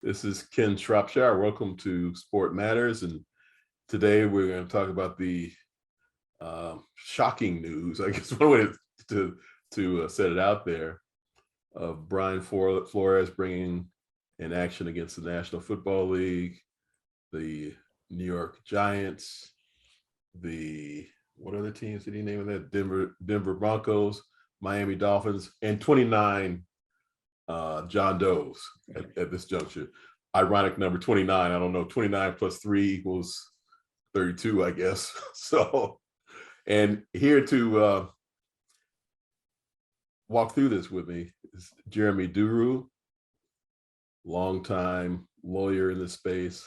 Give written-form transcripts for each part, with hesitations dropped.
This is Ken Shropshire. Welcome to Sport Matters, and today we're going to talk about the shocking news, I guess one way to set it out there, of Brian Flores bringing an action against the National Football League, the New York Giants, what other teams did he name that? Denver Broncos, Miami Dolphins, and 29 John Does at this juncture. Ironic number 29. I don't know. 29 plus 3 equals 32, I guess. So, and here to walk through this with me is Jeremi Duru, longtime lawyer in this space,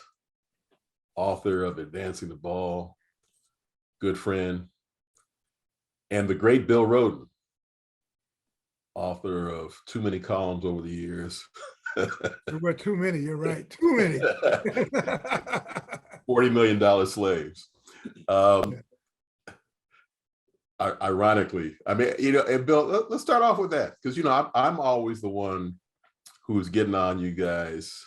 author of Advancing the Ball, good friend, and the great Bill Rhoden, author of too many columns over the years. There were too many, you're right, too many. $40 million slaves. Ironically, I mean, and Bill, let's start off with that, because, I'm always the one who's getting on you guys,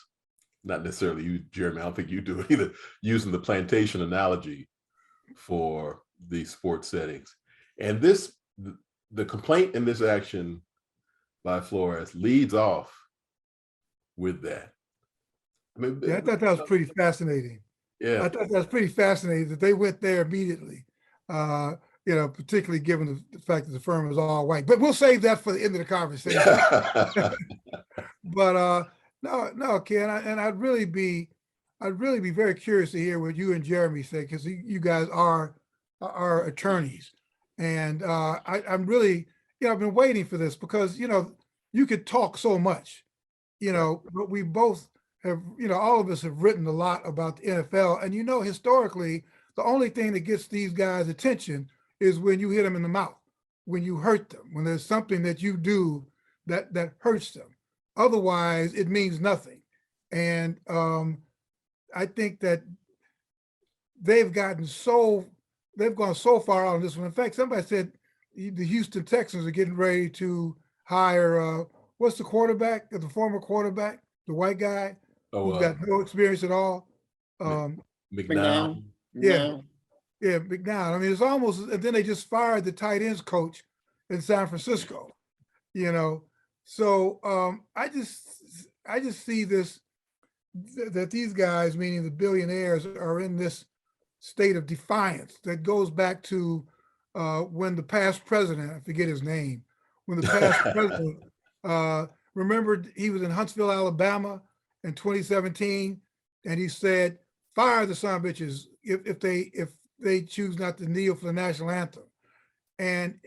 not necessarily you, Jeremy, I don't think you do it either, using the plantation analogy for the sports settings. And the complaint in this action by Flores leads off with that. I mean, yeah, I thought that was pretty fascinating. Yeah, I thought that was pretty fascinating that they went there immediately. Particularly given the fact that the firm is all white. But we'll save that for the end of the conversation. But no, Ken, I'd really be very curious to hear what you and Jeremy say, because you guys are attorneys, and I'm really, I've been waiting for this because you could talk so much, but we both have, all of us have written a lot about the NFL, and historically, the only thing that gets these guys' attention is when you hit them in the mouth, when you hurt them, when there's something that you do that hurts them. Otherwise, it means nothing. And I think that they've gone so far on this one. In fact, somebody said the Houston Texans are getting ready to hire what's the quarterback, the former quarterback, the white guy who's got no experience at all. McNown. Yeah. Yeah, McNown. I mean, it's almost, and then they just fired the tight ends coach in San Francisco, So I just see this, that these guys, meaning the billionaires, are in this state of defiance that goes back to when the past president, I forget his name, when the past president, remembered he was in Huntsville, Alabama in 2017, and he said, fire the son of bitches if they choose not to kneel for the national anthem. And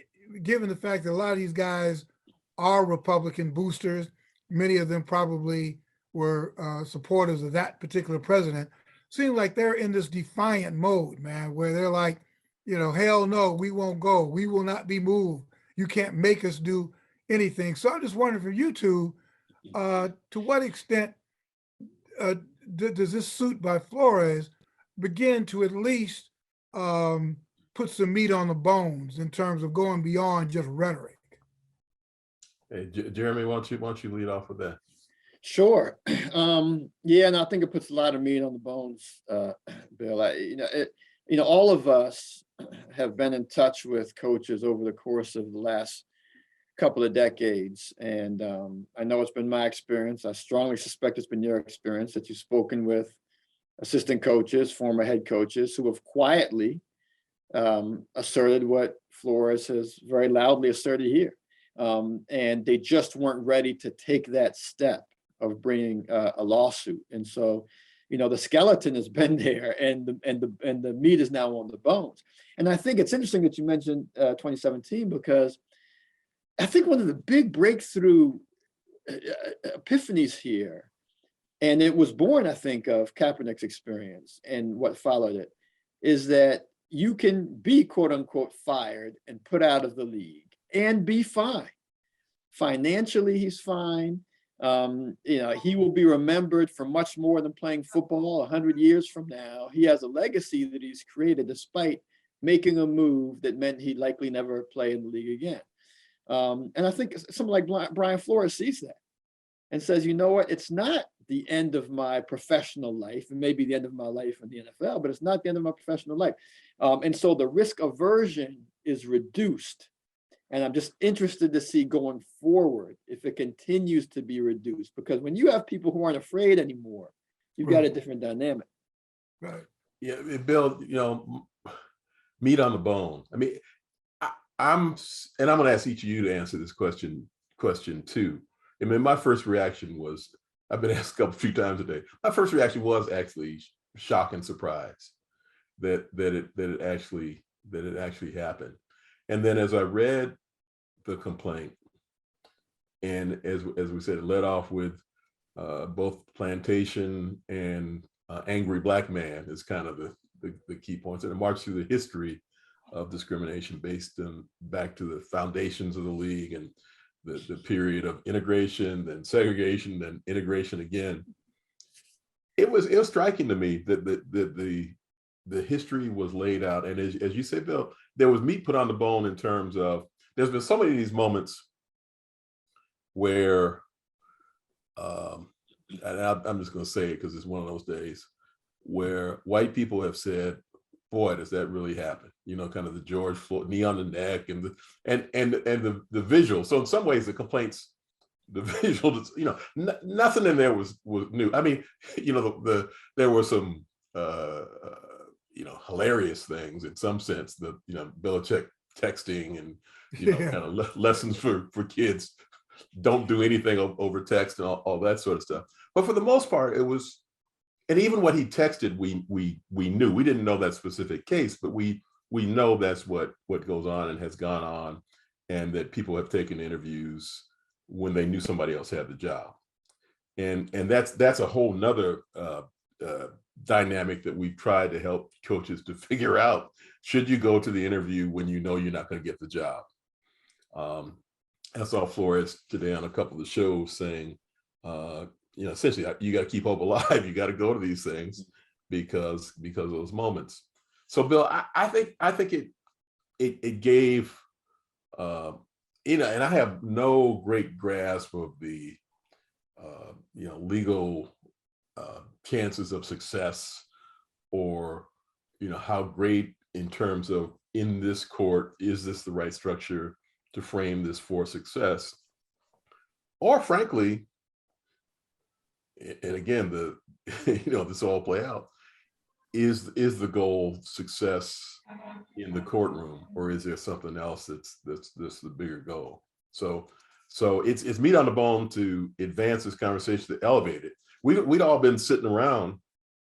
given the fact that a lot of these guys are Republican boosters, many of them probably were supporters of that particular president, seems like they're in this defiant mode, man, where they're like, hell no, we won't go. We will not be moved. You can't make us do anything. So I'm just wondering for you two, to what extent does this suit by Flores begin to at least put some meat on the bones in terms of going beyond just rhetoric? Hey, Jeremy, why don't you lead off with that? Sure. Yeah, and I think it puts a lot of meat on the bones, Bill. All of us have been in touch with coaches over the course of the last couple of decades, and I know it's been my experience. I strongly suspect it's been your experience that you've spoken with assistant coaches, former head coaches, who have quietly asserted what Flores has very loudly asserted here. And they just weren't ready to take that step of bringing a lawsuit. And so, the skeleton has been there, and the meat is now on the bones. And I think it's interesting that you mentioned 2017, because I think one of the big breakthrough epiphanies here, and it was born, I think, of Kaepernick's experience and what followed it, is that you can be, quote unquote, fired and put out of the league and be fine. Financially, he's fine. He will be remembered for much more than playing football 100 years from now. He has a legacy that he's created despite making a move that meant he'd likely never play in the league again. And I think someone like Brian Flores sees that and says, you know what, it's not the end of my professional life, and maybe the end of my life in the NFL, but it's not the end of my professional life. And so the risk aversion is reduced. And I'm just interested to see going forward if it continues to be reduced, because when you have people who aren't afraid anymore, you've got a different dynamic. Right. Yeah, Bill, meat on the bone. I mean, I'm going to ask each of you to answer this question too. I mean, my first reaction was, I've been asked a few times a day. My first reaction was actually shock and surprise that it actually happened. And then as I read the complaint, and as we said, it led off with both plantation and angry black man is kind of the key points, and it marched through the history of discrimination based back to the foundations of the league and the period of integration, then segregation, then integration again. It was striking to me that the history was laid out, and as you say, Bill, there was meat put on the bone in terms of there's been so many of these moments where, and I'm just going to say it because it's one of those days where white people have said, "Boy, does that really happen?" Kind of the George Floyd knee on the neck and the visual. So in some ways, the complaints, the visual, nothing in there was new. I mean, there were some hilarious things in some sense. The Belichick texting and kind of lessons for kids. Don't do anything over text and all that sort of stuff. But for the most part, it was, and even what he texted, we knew. We didn't know that specific case, but we know that's what goes on and has gone on, and that people have taken interviews when they knew somebody else had the job. And that's a whole nother dynamic that we've tried to help coaches to figure out. Should you go to the interview when you know you're not going to get the job? I saw Flores today on a couple of shows saying, essentially, you got to keep hope alive. You got to go to these things because of those moments. So, Bill, I think it gave, and I have no great grasp of the, legal chances of success, or, how great in terms of in this court, is this the right structure to frame this for success? Or frankly, and again, this all play out, is the goal success in the courtroom, or is there something else that's the bigger goal? So it's meat on the bone to advance this conversation, to elevate it. We'd all been sitting around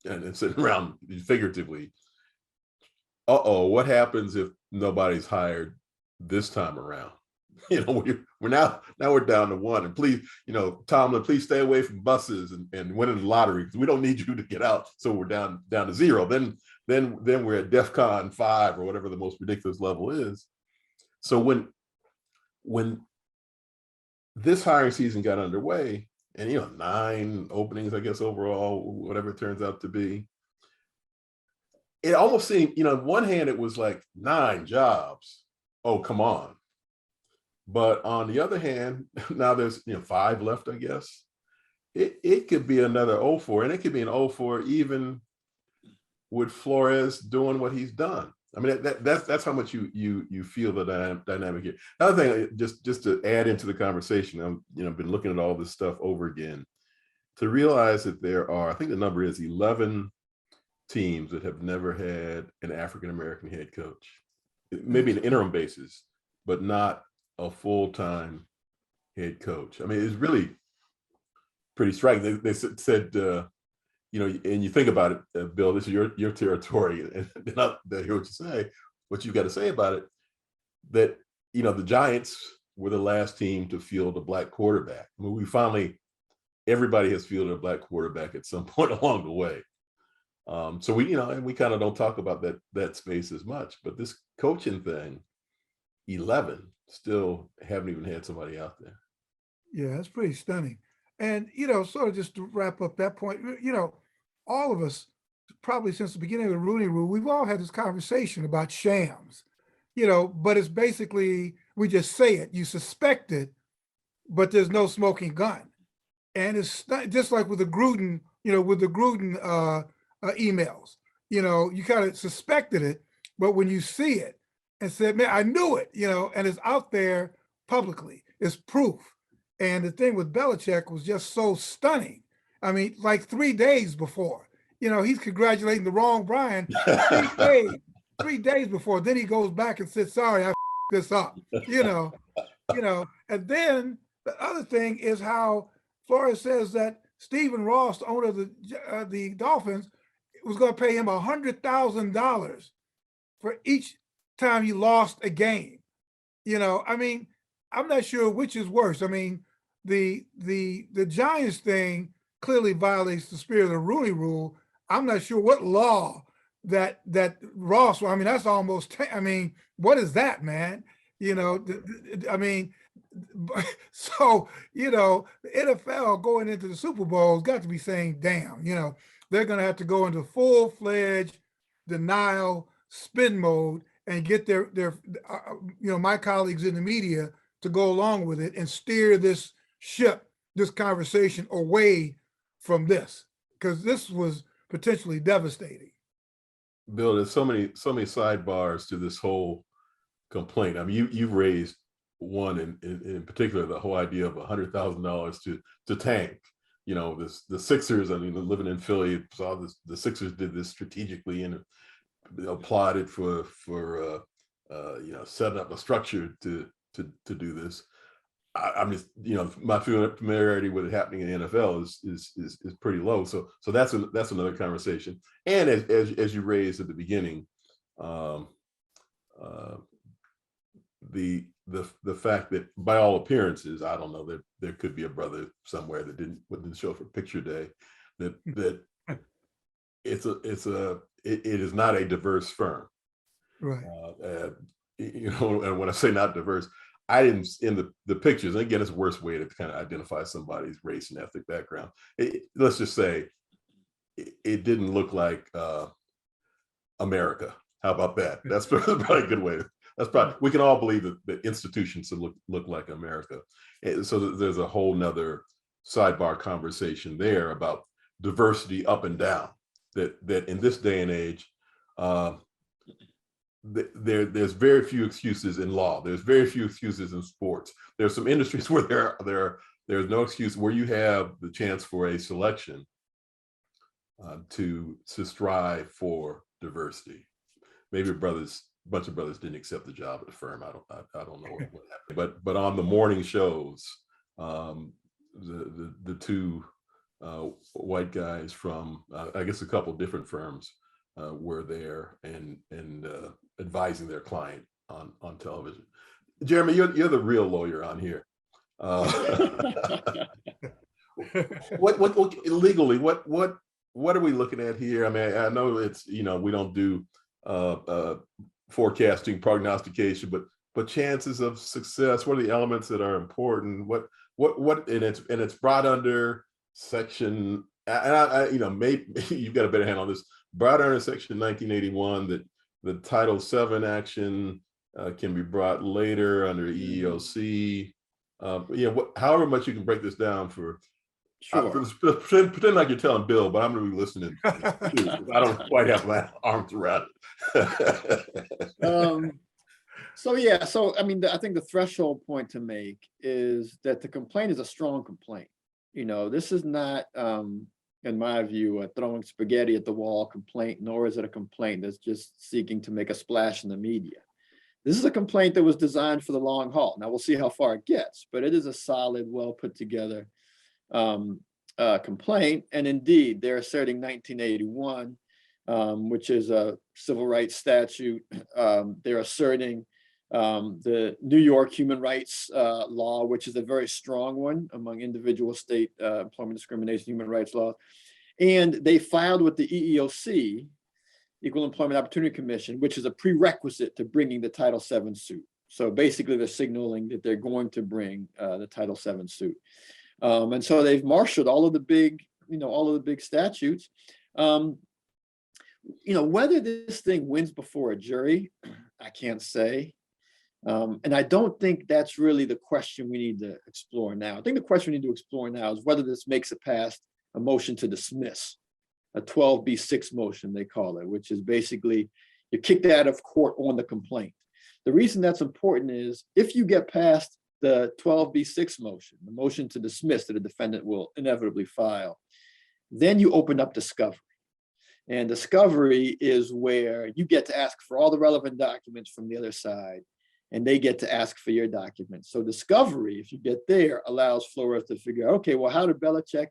and sitting around figuratively. What happens if nobody's hired this time around? We're now we're down to one, and please, Tomlin, please stay away from buses and winning the lottery, because we don't need you to get out. So we're down to zero. Then we're at DEFCON 5 or whatever the most ridiculous level is. So when this hiring season got underway, and 9 openings, I guess overall, whatever it turns out to be, it almost seemed, on one hand, it was like 9 jobs. Oh, come on. But on the other hand, now there's 5 left, I guess. It could be another 0-4, and it could be an 0-4 even with Flores doing what he's done. I mean, that's how much you feel the dynamic here. Another thing, just to add into the conversation, I've been looking at all this stuff over again to realize that there are, I think the number is 11 teams that have never had an African-American head coach, maybe an interim basis, but not a full-time head coach. I mean, it's really pretty striking. They said, and you think about it, Bill, this is your territory, and I hear what you say, what you've got to say about it, that, the Giants were the last team to field a black quarterback. I mean, everybody has fielded a black quarterback at some point along the way. So and we kind of don't talk about that space as much, but this coaching thing, 11 still haven't even had somebody out there. Yeah, that's pretty stunning. And, sort of just to wrap up that point, all of us, probably since the beginning of the Rooney Rule, we've all had this conversation about shams, but it's basically, we just say it, you suspect it, but there's no smoking gun. And it's not just like with the Gruden, with the Gruden emails, you kind of suspected it, but when you see it and said, man, I knew it, and it's out there publicly, it's proof. And the thing with Belichick was just so stunning. I mean, like 3 days before, he's congratulating the wrong Brian 3 days before. Then he goes back and says, sorry, I this up, and then the other thing is how Flores says that Stephen Ross, the owner of the Dolphins, was going to pay him $100,000 for each time he lost a game. I mean, I'm not sure which is worse. I mean, the Giants thing clearly violates the spirit of the Rooney Rule. I'm not sure what law that Ross. I mean, that's almost. I mean, what is that, man? I mean, so the NFL going into the Super Bowl has got to be saying, damn, they're going to have to go into full-fledged denial, spin mode, and get their my colleagues in the media to go along with it and steer this conversation away from this, because this was potentially devastating. Bill, there's so many sidebars to this whole complaint. I mean, you've raised one in particular, the whole idea of $100,000 to tank. The Sixers. I mean, living in Philly, saw this. The Sixers did this strategically and applauded for setting up a structure to do this. I'm just, my familiarity with it happening in the NFL is pretty low. So that's another conversation. And as you raised at the beginning, the fact that by all appearances, I don't know, there could be a brother somewhere that didn't show up for picture day, that it is not a diverse firm. Right. And when I say not diverse, I didn't, in the pictures, and again, it's a worse way to kind of identify somebody's race and ethnic background. Let's just say it didn't look like America. How about that? That's probably a good way. We can all believe that institutions look like America. And so there's a whole nother sidebar conversation there about diversity up and down, that in this day and age, there's very few excuses in law. There's very few excuses in sports. There's some industries where there's no excuse, where you have the chance for a selection to strive for diversity. Maybe a bunch of brothers didn't accept the job at the firm. I don't know what happened. But on the morning shows, the two white guys from I guess a couple different firms were there and advising their client on television. Jeremi, you're the real lawyer on here. What legally? What are we looking at here? I mean, I know it's we don't do forecasting, prognostication, but chances of success. What are the elements that are important? What and it's brought under section. And I maybe you've got a better hand on this. Brought under section 1981 that the Title VII action can be brought later under EEOC. However much you can break this down for. Sure. Pretend like you're telling Bill, but I'm going to be listening. I don't quite have my arms around it. So I mean, I think the threshold point to make is that the complaint is a strong complaint. This is not, in my view, a throwing spaghetti at the wall complaint, nor is it a complaint that's just seeking to make a splash in the media. This is a complaint that was designed for the long haul. Now we'll see how far it gets, but it is a solid, well put together complaint. And indeed, they're asserting 1981, which is a civil rights statute. They're asserting the New York human rights law, which is a very strong one among individual state employment discrimination human rights laws. And they filed with the EEOC, Equal Employment Opportunity Commission, which is a prerequisite to bringing the Title VII suit. So basically, they're signaling that they're going to bring the Title VII suit. And so they've marshaled all of the big, statutes. Whether this thing wins before a jury, I can't say. And I don't think that's really the question we need to explore now. I think the question we need to explore now is whether this makes it past a motion to dismiss, a 12B6 motion, they call it, which is basically you're kicked out of court on the complaint. The reason that's important is if you get past the 12B6 motion, the motion to dismiss that a defendant will inevitably file, then you open up discovery. And discovery is where you get to ask for all the relevant documents from the other side, and they get to ask for your documents. So discovery, if you get there, allows Flores to figure out, okay, well, how did Belichick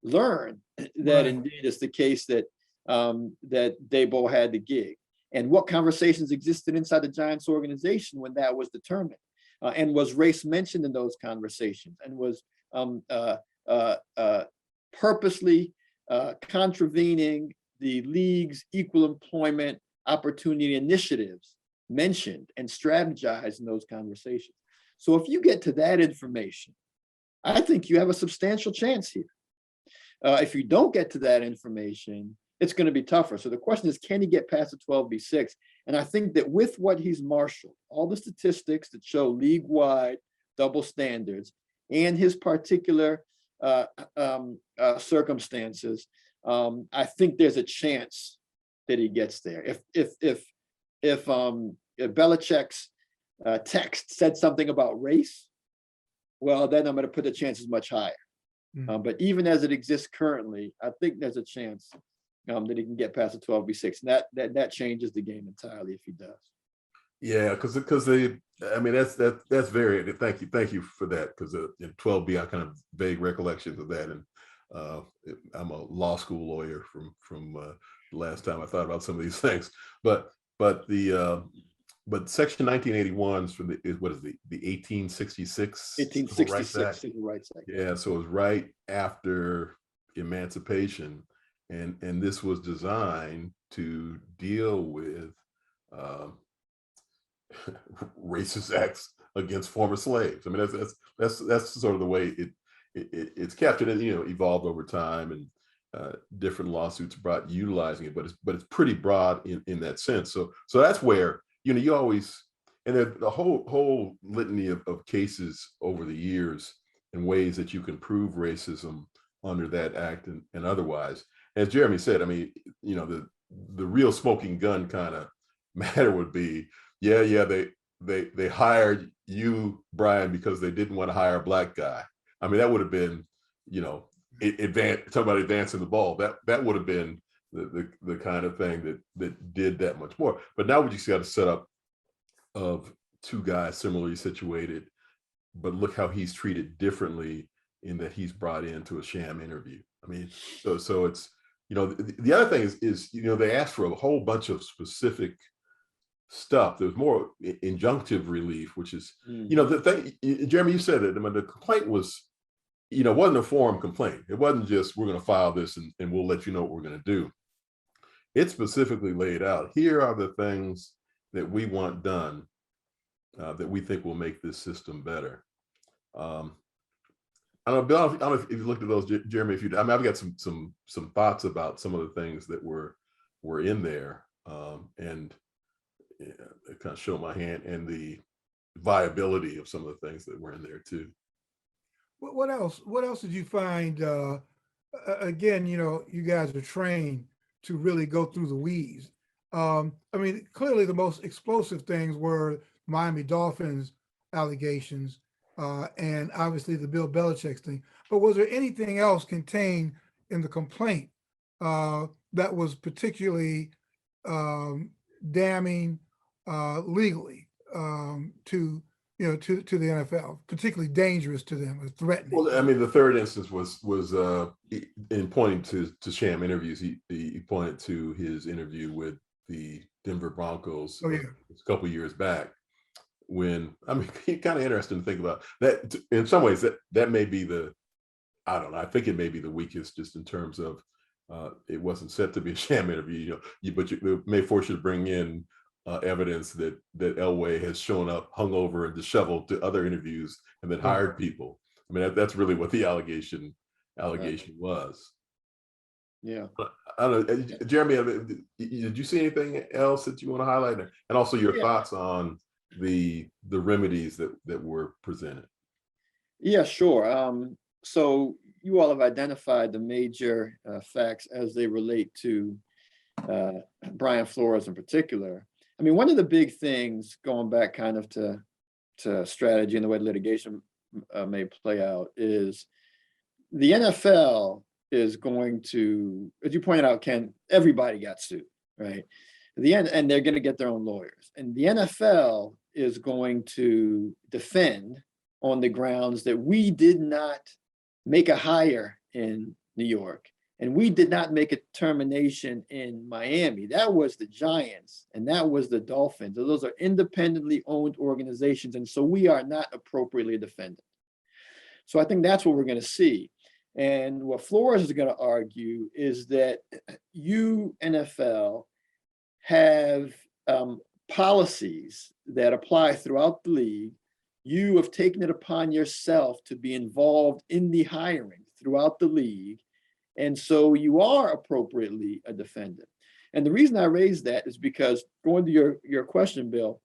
learn that indeed it's the case that that Dabo had the gig? And what conversations existed inside the Giants organization when that was determined? And was race mentioned in those conversations? And was purposely contravening the league's equal employment opportunity initiatives mentioned and strategized in those conversations? So if you get to that information, I think you have a substantial chance here. If you don't get to that information, it's going to be tougher. So the question is, can he get past the 12B6? And I think that with what he's marshaled, all the statistics that show league-wide double standards and his particular circumstances, I think there's a chance that he gets there. If Belichick's text said something about race, well, then I'm going to put the chances much higher. But even as it exists currently, I think there's a chance that he can get past the 12B6. And that changes the game entirely if he does. Yeah, because they, I mean, that's very, thank you for that, because in 12B I kind of vague recollections of that, and I'm a law school lawyer from the last time I thought about some of these things, but Section 1981 is from the 1866 Civil Rights Act. Yeah, so it was right after emancipation, and this was designed to deal with racist acts against former slaves. I mean, that's sort of the way it's captured, and evolved over time, and different lawsuits brought utilizing it, but it's pretty broad in that sense. So that's where you always, and the whole litany of cases over the years and ways that you can prove racism under that act and otherwise. As Jeremy said, I mean, the real smoking gun kind of matter would be, they hired you, Brian, because they didn't want to hire a black guy. I mean, that would have been, talk about advancing the ball. That would have been the kind of thing that did that much more. But now we just got a setup of two guys similarly situated, but look how he's treated differently in that he's brought into a sham interview. I mean, so it's, the other thing is they asked for a whole bunch of specific stuff. There's more injunctive relief, which is, the thing, Jeremy, you said it. I mean, the complaint was, wasn't a forum complaint. It wasn't just, we're going to file this and we'll let you know what we're going to do. It specifically laid out, here are the things that we want done that we think will make this system better. I don't know if you looked at those, Jeremy. I've got some thoughts about some of the things that were in there, and it kind of show my hand, and the viability of some of the things that were in there too. What else? What else did you find? Again, you guys are trained to really go through the weeds. I mean, clearly the most explosive things were Miami Dolphins allegations, and obviously the Bill Belichick thing. But was there anything else contained in the complaint that was particularly damning legally to the NFL, particularly dangerous to them or threatening? Well, I mean, the third instance was in pointing to sham interviews. He pointed to his interview with the Denver Broncos a couple of years back, when, I mean, kind of interesting to think about that. In some ways, that may be I don't know, I think it may be the weakest, just in terms of it wasn't set to be a sham interview, but it may force you to bring in evidence that Elway has shown up hungover and disheveled to other interviews and then hired people. I mean, that's really what the allegation was. Yeah. I don't know, Jeremy, did you see anything else that you want to highlight? And also your thoughts on the remedies that were presented? Yeah, sure. So you all have identified the major facts as they relate to Brian Flores in particular. I mean, one of the big things, going back kind of to strategy and the way litigation may play out, is the NFL is going to, as you pointed out, Ken, everybody got sued, right? And they're going to get their own lawyers. And the NFL is going to defend on the grounds that we did not make a hire in New York, and we did not make a termination in Miami. That was the Giants, and that was the Dolphins. Those are independently owned organizations, and so we are not appropriately defended. So I think that's what we're going to see. And what Flores is going to argue is that you, NFL, have policies that apply throughout the league. You have taken it upon yourself to be involved in the hiring throughout the league. And so you are appropriately a defendant. And the reason I raise that is because, going to your question, Bill,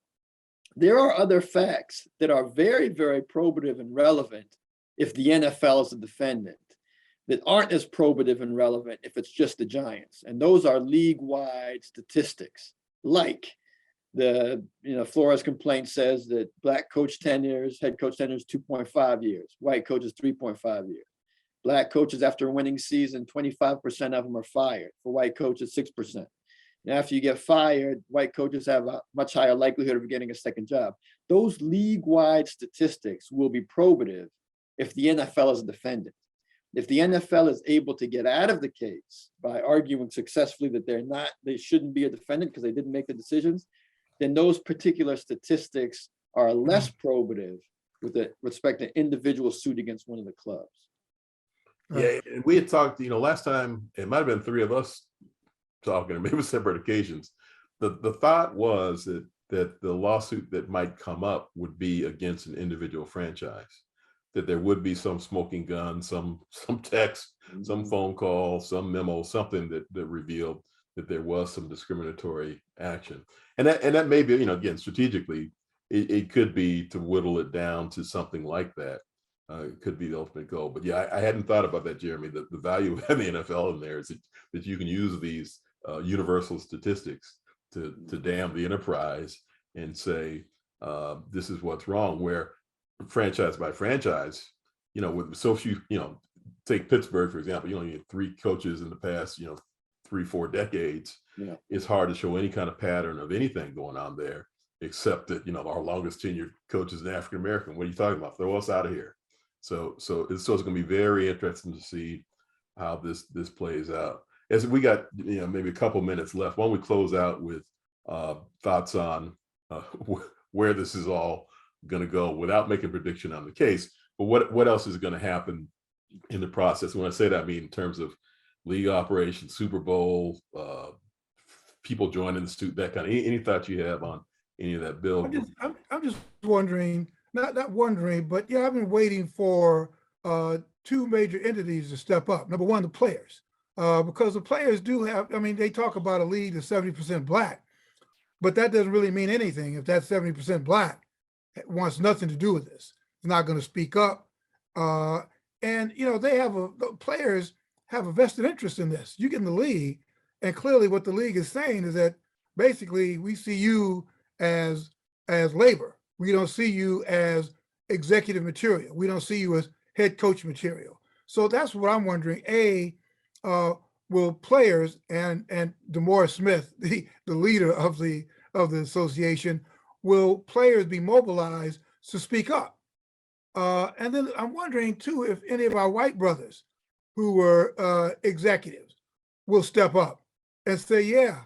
there are other facts that are very, very probative and relevant if the NFL is a defendant, that aren't as probative and relevant if it's just the Giants. And those are league-wide statistics, like the Flores complaint says that Black head coach tenures 2.5 years, white coaches 3.5 years. Black coaches after a winning season, 25% of them are fired. For white coaches, 6%. And after you get fired, white coaches have a much higher likelihood of getting a second job. Those league-wide statistics will be probative if the NFL is a defendant. If the NFL is able to get out of the case by arguing successfully that they shouldn't be a defendant because they didn't make the decisions, then those particular statistics are less probative with respect to individual suit against one of the clubs. Yeah, and we had talked, last time, it might have been three of us talking, or maybe separate occasions. The thought was that the lawsuit that might come up would be against an individual franchise, that there would be some smoking gun, some text, some phone call, some memo, something that revealed that there was some discriminatory action. And that may be, again, strategically, it could be to whittle it down to something like that. It could be the ultimate goal. But yeah, I hadn't thought about that, Jeremy. The value of having the NFL in there is that you can use these universal statistics to damn the enterprise and say, this is what's wrong, where franchise by franchise, with so few, take Pittsburgh, for example, you had 3 coaches in the past, 3-4 decades. Yeah. It's hard to show any kind of pattern of anything going on there, except that, our longest tenured coach is an African-American. What are you talking about? Throw us out of here. So it's going to be very interesting to see how this plays out. As we got, maybe a couple minutes left, why don't we close out with thoughts on where this is all going to go, without making a prediction on the case, but what else is going to happen in the process? When I say that, I mean in terms of league operations, Super Bowl, people joining the suit, that kind of, any thoughts you have on any of that, Bill? I'm just wondering, not wondering, but yeah, I've been waiting for 2 major entities to step up. Number one, the players, because the players do have, they talk about a league that's 70% Black, but that doesn't really mean anything if that 70% Black wants nothing to do with this. It's not going to speak up. And, the players have a vested interest in this. You get in the league, and clearly what the league is saying is that basically we see you as labor. We don't see you as executive material. We don't see you as head coach material. So that's what I'm wondering. Will players and DeMaurice Smith, the leader of the association, will players be mobilized to speak up? And then I'm wondering too if any of our white brothers who were executives will step up and say, yeah,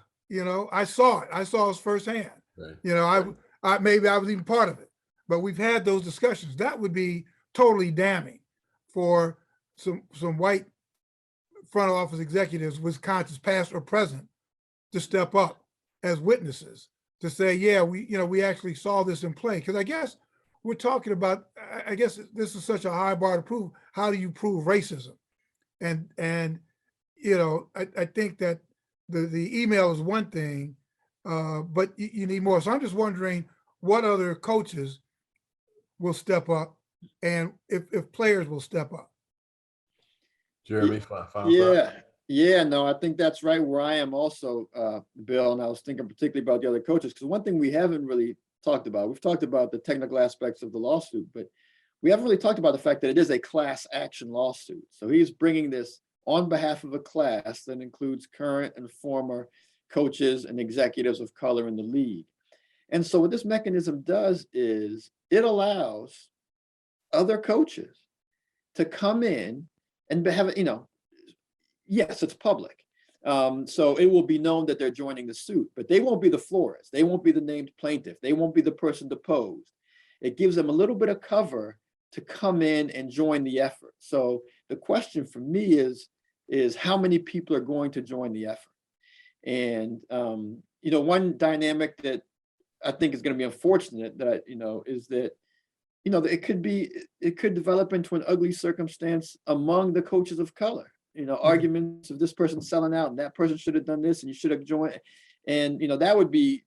I saw it. I saw it firsthand. Right. Maybe I was even part of it, but we've had those discussions. That would be totally damning for some white front office executives, Wisconsin's past or present, to step up as witnesses to say, yeah, we actually saw this in play. Because I guess we're talking about, I guess this is such a high bar to prove. How do you prove racism? And I think that the email is one thing, but you need more. So I'm just wondering what other coaches will step up, and if players will step up. Jeremy, final thought? Yeah, no, I think that's right where I am also, Bill. And I was thinking particularly about the other coaches, because one thing we haven't really talked about, we've talked about the technical aspects of the lawsuit, but we haven't really talked about the fact that it is a class action lawsuit. So he's bringing this on behalf of a class that includes current and former coaches and executives of color in the league. And so what this mechanism does is it allows other coaches to come in and have, yes, it's public. So it will be known that they're joining the suit, but they won't be the Flores. They won't be the named plaintiff. They won't be the person deposed. It gives them a little bit of cover to come in and join the effort. So the question for me is how many people are going to join the effort? And, one dynamic that I think is going to be unfortunate that, is that, it could develop into an ugly circumstance among the coaches of color, arguments of this person selling out and that person should have done this and you should have joined. And, that would be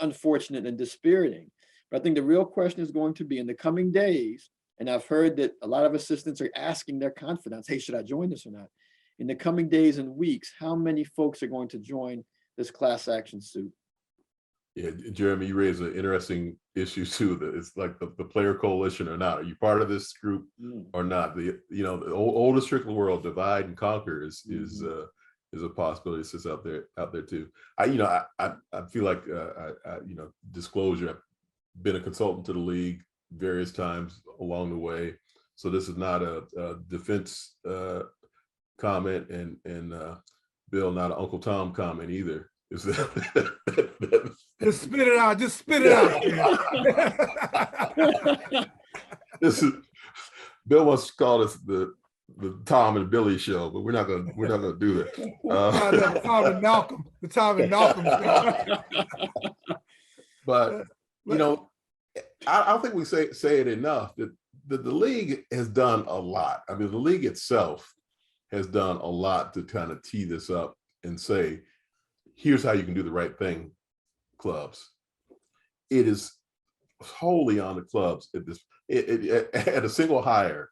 unfortunate and dispiriting. But I think the real question is going to be in the coming days, and I've heard that a lot of assistants are asking their confidants, hey, should I join this or not? In the coming days and weeks, how many folks are going to join this class action suit? Yeah, Jeremy, you raise an interesting issue too. That it's like the player coalition or not. Are you part of this group or not? The oldest trick in the world, divide and conquer, is a possibility that sits out there too. I feel like disclosure. I've been a consultant to the league various times along the way, so this is not a defense comment, and Bill, not an Uncle Tom comment either. Is that just spit it out? Just spit it out. This is Bill wants to call this the Tom and Billy show, but we're not gonna do that. The Tom and Malcolm show. But I don't think we say it enough that the league has done a lot. I mean, the league itself has done a lot to kind of tee this up and say, here's how you can do the right thing, clubs. It is wholly on the clubs at this. At a single hire,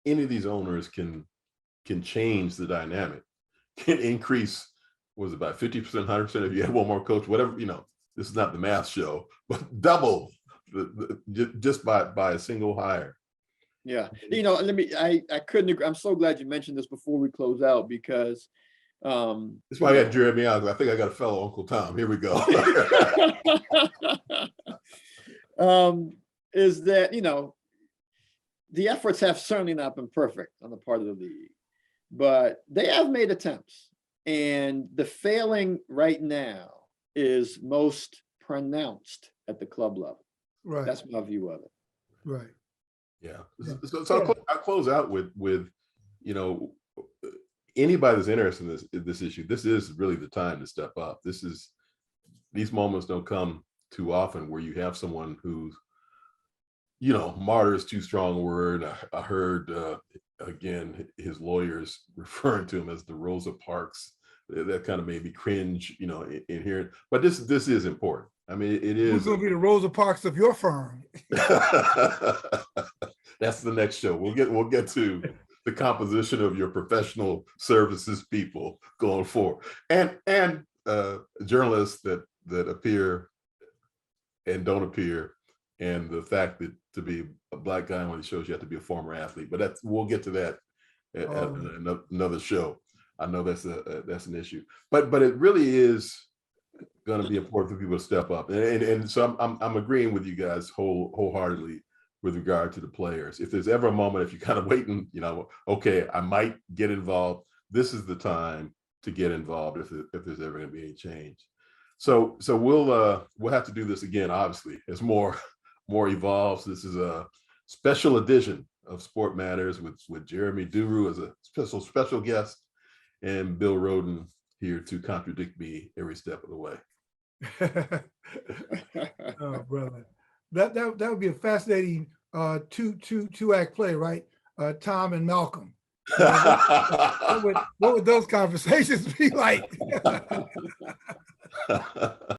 any of these owners can change the dynamic, can increase, was it about 50%, 100% if you had one more coach, whatever, this is not the math show, but double just by a single hire. Yeah, I couldn't agree. I'm so glad you mentioned this before we close out, because that's why I got Jeremy out. I think I got a fellow Uncle Tom. Here we go. Is that, the efforts have certainly not been perfect on the part of the league, but they have made attempts. And the failing right now is most pronounced at the club level. Right. That's my view of it. Right. Yeah. So I'll close out with anybody that's interested in this issue. This is really the time to step up. These moments don't come too often where you have someone who's, martyr is too strong a word. I heard again his lawyers referring to him as the Rosa Parks. That kind of made me cringe, in hearing. But this is important. I mean, it is. Who's going to be the Rosa Parks of your firm? That's the next show. We'll get to the composition of your professional services people going forward, and journalists that appear and don't appear, and the fact that to be a Black guy on one of the shows you have to be a former athlete. But we'll get to that at another show. I know that's an issue, but it really is going to be important for people to step up, and so I'm agreeing with you guys wholeheartedly with regard to the players. If there's ever a moment, if you're kind of waiting, okay, I might get involved, this is the time to get involved if there's ever going to be any change. So we'll have to do this again, obviously, as more evolves. This is a special edition of Sport Matters with Jeremi Duru as a special guest, and Bill Rhoden here to contradict me every step of the way. Oh, brother. That would be a fascinating two act play, right? Tom and Malcolm. What would those conversations be like?